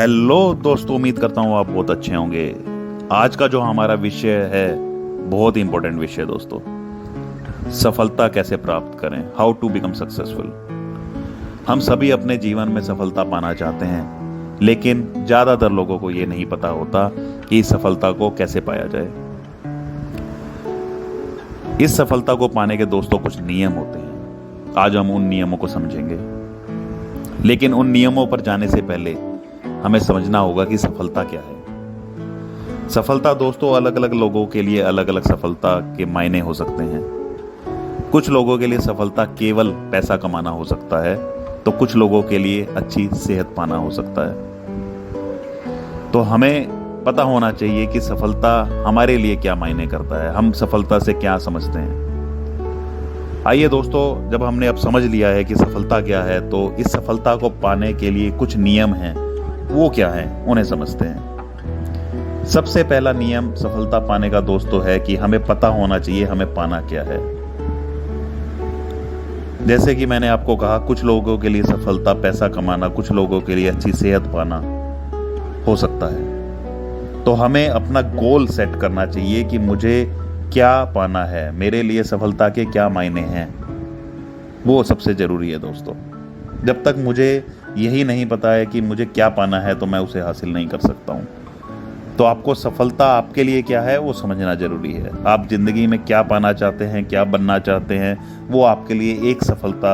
Hello दोस्तों, उम्मीद करता हूँ आप बहुत अच्छे होंगे। आज का जो हमारा विषय है बहुत ही इंपॉर्टेंट विषय है दोस्तों। सफलता कैसे प्राप्त करें, हाउ टू बिकम सक्सेसफुल। हम सभी अपने जीवन में सफलता पाना चाहते हैं, लेकिन ज़्यादातर लोगों को ये नहीं पता होता कि इस सफलता को कैसे पाया जाए। इस सफलता को पाने के दोस्तों कुछ नियम होते हैं। आज हम उन नियमों को समझेंगे, लेकिन उन नियमों पर जाने से पहले हमें समझना होगा कि सफलता क्या है। सफलता दोस्तों अलग अलग लोगों के लिए अलग अलग सफलता के मायने हो सकते हैं। कुछ लोगों के लिए सफलता केवल पैसा कमाना हो सकता है, तो कुछ लोगों के लिए अच्छी सेहत पाना हो सकता है। तो हमें पता होना चाहिए कि सफलता हमारे लिए क्या मायने करता है, हम सफलता से क्या समझते हैं। आइए दोस्तों, जब हमने अब समझ लिया है कि सफलता क्या है, तो इस सफलता को पाने के लिए कुछ नियम हैं। वो क्या है, उन्हें समझते हैं। सबसे पहला नियम सफलता पाने का दोस्तों है कि हमें पता होना चाहिए हमें पाना क्या है। जैसे कि मैंने आपको कहा, कुछ लोगों के लिए सफलता पैसा कमाना, कुछ लोगों के लिए अच्छी सेहत पाना हो सकता है। तो हमें अपना गोल सेट करना चाहिए कि मुझे क्या पाना है, मेरे लिए सफलता के क्या मायने हैं। वो सबसे जरूरी है दोस्तों। जब तक मुझे यही नहीं पता है कि मुझे क्या पाना है, तो मैं उसे हासिल नहीं कर सकता हूँ। तो आपको सफलता आपके लिए क्या है वो समझना जरूरी है। आप जिंदगी में क्या पाना चाहते हैं, क्या बनना चाहते हैं, वो आपके लिए एक सफलता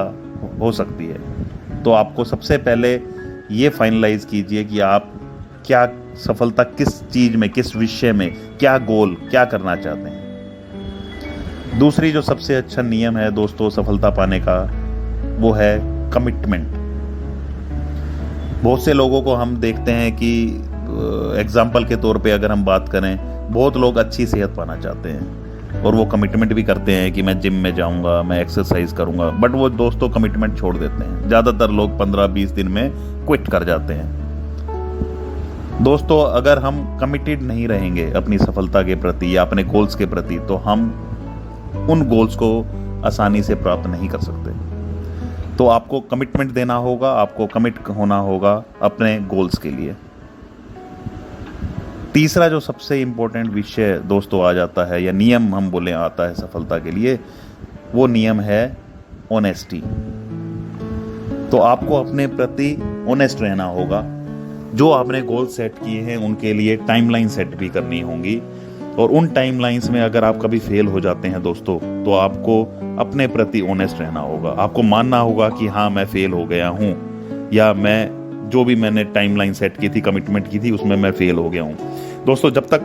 हो सकती है। तो आपको सबसे पहले ये फाइनलाइज कीजिए कि आप क्या सफलता, किस चीज में, किस विषय में, क्या गोल, क्या करना चाहते हैं। दूसरी जो सबसे अच्छा नियम है दोस्तों सफलता पाने का, वो है कमिटमेंट। बहुत से लोगों को हम देखते हैं कि एग्जाम्पल के तौर पे अगर हम बात करें, बहुत लोग अच्छी सेहत पाना चाहते हैं और वो कमिटमेंट भी करते हैं कि मैं जिम में जाऊंगा, मैं एक्सरसाइज करूंगा, बट वो दोस्तों कमिटमेंट छोड़ देते हैं। ज़्यादातर लोग 15-20 दिन में क्विट कर जाते हैं। दोस्तों अगर हम कमिटेड नहीं रहेंगे अपनी सफलता के प्रति या अपने गोल्स के प्रति, तो हम उन गोल्स को आसानी से प्राप्त नहीं कर सकते। तो आपको कमिटमेंट देना होगा, आपको कमिट होना होगा अपने गोल्स के लिए। तीसरा जो सबसे इंपॉर्टेंट विषय दोस्तों आ जाता है, या नियम हम बोले आता है सफलता के लिए, वो नियम है ऑनेस्टी। तो आपको अपने प्रति ऑनेस्ट रहना होगा। जो आपने गोल सेट किए हैं उनके लिए टाइमलाइन सेट भी करनी होगी, और उन टाइमलाइंस में अगर आप कभी फेल हो जाते हैं दोस्तों, तो आपको अपने प्रति ऑनेस्ट रहना होगा। आपको मानना होगा कि हाँ मैं फेल हो गया हूँ, या मैं जो भी मैंने टाइमलाइन सेट की थी, कमिटमेंट की थी, उसमें मैं फेल हो गया हूँ। दोस्तों जब तक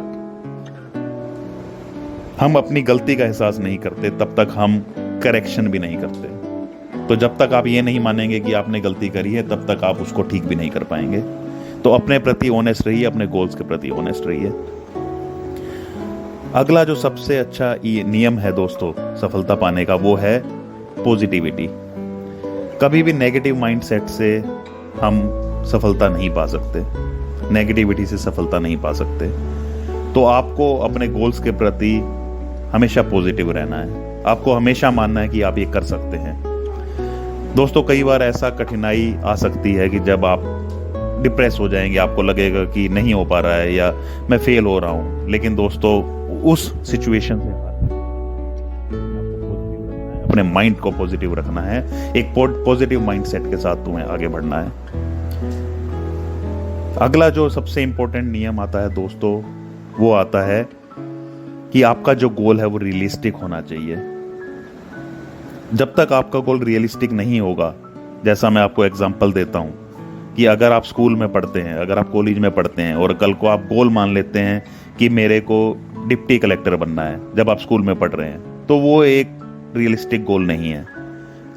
हम अपनी गलती का एहसास नहीं करते, तब तक हम करेक्शन भी नहीं करते। तो जब तक आप ये नहीं मानेंगे कि आपने गलती करी है, तब तक आप उसको ठीक भी नहीं कर पाएंगे। तो अपने प्रति ऑनेस्ट रहिए, अपने गोल्स के प्रति ऑनेस्ट रहिए। अगला जो सबसे अच्छा नियम है दोस्तों सफलता पाने का, वो है पॉजिटिविटी। कभी भी नेगेटिव माइंडसेट से हम सफलता नहीं पा सकते, नेगेटिविटी से सफलता नहीं पा सकते। तो आपको अपने गोल्स के प्रति हमेशा पॉजिटिव रहना है। आपको हमेशा मानना है कि आप ये कर सकते हैं। दोस्तों कई बार ऐसा कठिनाई आ सकती है कि जब आप डिप्रेस हो जाएंगे, आपको लगेगा कि नहीं हो पा रहा है या मैं फेल हो रहा हूँ। लेकिन दोस्तों उस सिचुएशन से अपने माइंड को पॉजिटिव रखना है। एक पॉजिटिव माइंडसेट के साथ तुम्हें आगे बढ़ना है। अगला जो सबसे इंपॉर्टेंट नियम आता है दोस्तों, वो आता है कि आपका जो गोल है वो रियलिस्टिक होना चाहिए। जब तक आपका गोल रियलिस्टिक नहीं होगा, जैसा मैं आपको एग्जांपल देता हूं कि अगर आप स्कूल में पढ़ते हैं, अगर आप कॉलेज में पढ़ते हैं, और कल को आप गोल मान लेते हैं कि मेरे को डिप्टी कलेक्टर बनना है जब आप स्कूल में पढ़ रहे हैं, तो वो एक रियलिस्टिक गोल नहीं है।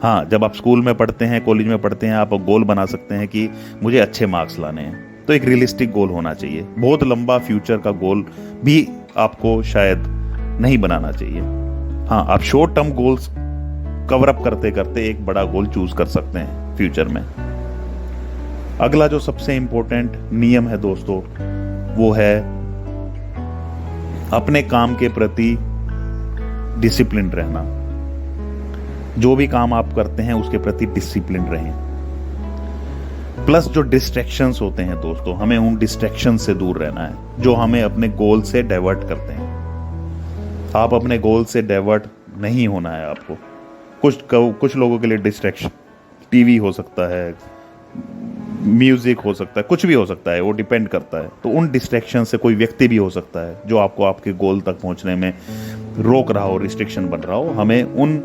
हाँ, जब आप स्कूल में पढ़ते हैं, कॉलेज में पढ़ते हैं, आप गोल बना सकते हैं कि मुझे अच्छे मार्क्स लाने हैं, तो एक रियलिस्टिक गोल होना चाहिए। बहुत लंबा फ्यूचर का गोल भी आपको शायद नहीं बनाना चाहिए। हाँ, आप short term goals cover up करते करते एक बड़ा गोल चूज कर सकते हैं फ्यूचर में। अगला जो सबसे इंपॉर्टेंट नियम है दोस्तों, वो है अपने काम के प्रति डिसिप्लिन रहना। जो भी काम आप करते हैं उसके प्रति डिसिप्लिन रहें। प्लस जो डिस्ट्रैक्शंस होते हैं दोस्तों, हमें उन डिस्ट्रैक्शन से दूर रहना है जो हमें अपने गोल से डाइवर्ट करते हैं। आप अपने गोल से डाइवर्ट नहीं होना है आपको। कुछ लोगों के लिए डिस्ट्रैक्शन टीवी हो सकता है, म्यूजिक हो सकता है, कुछ भी हो सकता है, वो डिपेंड करता है। तो उन डिस्ट्रैक्शन से कोई व्यक्ति भी हो सकता है जो आपको आपके गोल तक पहुंचने में रोक रहा हो, रिस्ट्रिक्शन बन रहा हो। हमें उन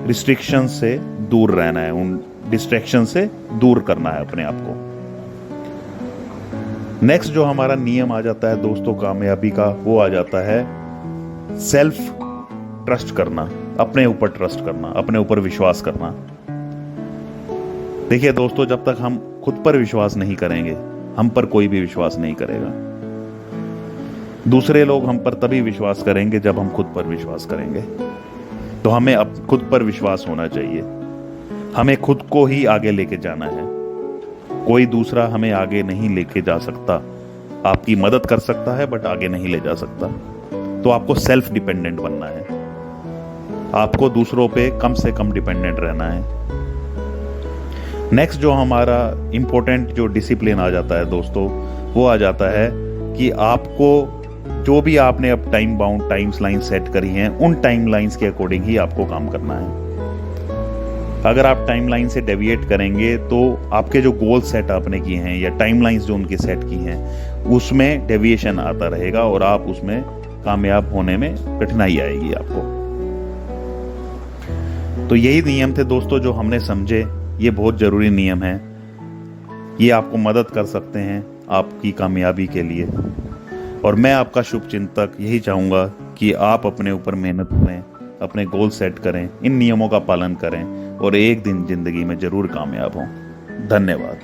रिस्ट्रिक्शन से दूर रहना है, उन डिस्ट्रैक्शन से दूर करना है अपने आप को। नेक्स्ट जो हमारा नियम आ जाता है दोस्तों कामयाबी का, वो आ जाता है सेल्फ ट्रस्ट करना, अपने ऊपर ट्रस्ट करना, अपने ऊपर विश्वास करना। देखिए दोस्तों, जब तक हम खुद पर विश्वास नहीं करेंगे, हम पर कोई भी विश्वास नहीं करेगा। दूसरे लोग हम पर तभी विश्वास करेंगे जब हम खुद पर विश्वास करेंगे। तो हमें अब खुद पर विश्वास होना चाहिए। हमें खुद को ही आगे लेके जाना है, कोई दूसरा हमें आगे नहीं लेके जा सकता। आपकी मदद कर सकता है बट आगे नहीं ले जा सकता। तो आपको सेल्फ डिपेंडेंट बनना है, आपको दूसरों पे कम से कम डिपेंडेंट रहना है। नेक्स्ट जो हमारा इंपॉर्टेंट जो डिसिप्लिन आ जाता है दोस्तों, वो आ जाता है कि आपको जो भी आपने अब time bound times line set करी हैं, उन टाइम लाइन्स के अकॉर्डिंग ही आपको काम करना है। अगर आप टाइम लाइन से डेविएट करेंगे तो आपके जो गोल सेट आपने किए हैं या टाइम लाइन्स जो उनकी सेट की हैं, उसमें डेविएशन आता रहेगा और आप उसमें कामयाब होने में कठिनाई आएगी आपको। तो यही नियम थे दोस्तों जो हमने समझे। ये बहुत जरूरी नियम है, ये आपको मदद कर सकते हैं आपकी कामयाबी के लिए। और मैं आपका शुभचिंतक यही चाहूँगा कि आप अपने ऊपर मेहनत करें, अपने गोल सेट करें, इन नियमों का पालन करें और एक दिन जिंदगी में जरूर कामयाब हों। धन्यवाद।